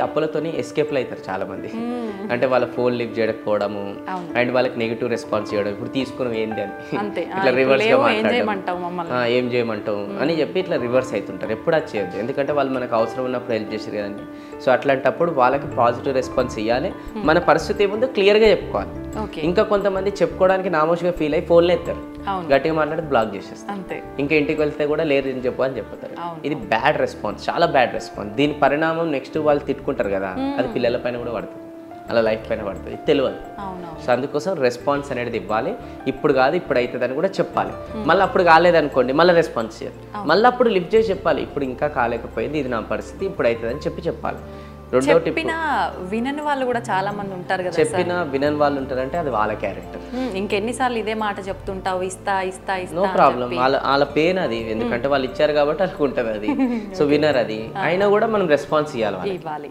అప్పులతోని ఎస్కేప్లు అవుతారు చాలా మంది. అంటే వాళ్ళ ఫోన్ లిఫ్ట్ చేయకపోవడము అండ్ వాళ్ళకి నెగిటివ్ రెస్పాన్స్ చేయడం, ఇప్పుడు తీసుకున్నాం ఏంది అని ఇట్లా రివర్స్గా మాట్లాడడం, ఏం చేయమంటావు అని చెప్పి ఇట్లా రివర్స్ అవుతుంటారు. ఎప్పుడు అది చేయొద్దు, ఎందుకంటే వాళ్ళు మనకు అవసరం ఉన్నప్పుడు హెల్ప్ చేశారు కదండి. సో అట్లాంటప్పుడు వాళ్ళకి పాజిటివ్ రెస్పాన్స్ ఇవ్వాలి, మన పరిస్థితి ఏముందో క్లియర్గా చెప్పుకోవాలి. ఇంకా కొంతమంది చెప్పుకోవడానికి నామోషిగా ఫీల్ అయ్యి ఫోన్లో ఎత్తారు, గట్టిగా మాట్లాడి బ్లాక్ చేసేస్తారు. ఇంకా ఇంటికి వెళ్తే కూడా లేరు అని చెప్పు అని చెప్తారు. ఇది బ్యాడ్ రెస్పాన్స్, చాలా బ్యాడ్ రెస్పాన్స్. దీని పరిణామం నెక్స్ట్ వాళ్ళు తిట్టుకుంటారు కదా, అది పిల్లల పైన కూడా పడుతుంది, అలా లైఫ్ పైన పడుతుంది, తెలియదు. సో అందుకోసం రెస్పాన్స్ అనేది ఇవ్వాలి. ఇప్పుడు కాదు ఇప్పుడు అవుతుంది అని కూడా చెప్పాలి. మళ్ళీ అప్పుడు కాలేదనుకోండి మళ్ళీ రెస్పాన్స్ చేయాలి, మళ్ళీ అప్పుడు లిఫ్ట్ చేసి చెప్పాలి, ఇప్పుడు ఇంకా కాలేకపోయింది, ఇది నా పరిస్థితి, ఇప్పుడు అవుతుంది అని చెప్పాలి. రెండో టిప్, వినని వాళ్ళు కూడా చాలా మంది ఉంటారు కదా, చెప్పినా వినని వాళ్ళు ఉంటారంటే అది వాళ్ళ క్యారెక్టర్. ఇంకెన్నిసార్లు ఇదే మాట చెప్తుంటావు, ఇస్తా ఇస్తా ఇస్తా, నో ప్రాబ్లం, వాళ్ళ పెయిన్ అది, ఎందుకంటే వాళ్ళు ఇచ్చారు కాబట్టి అనుకుంటారు అది. సో వినర్ అది అయినా కూడా మనం రెస్పాన్స్ ఇవ్వాలి.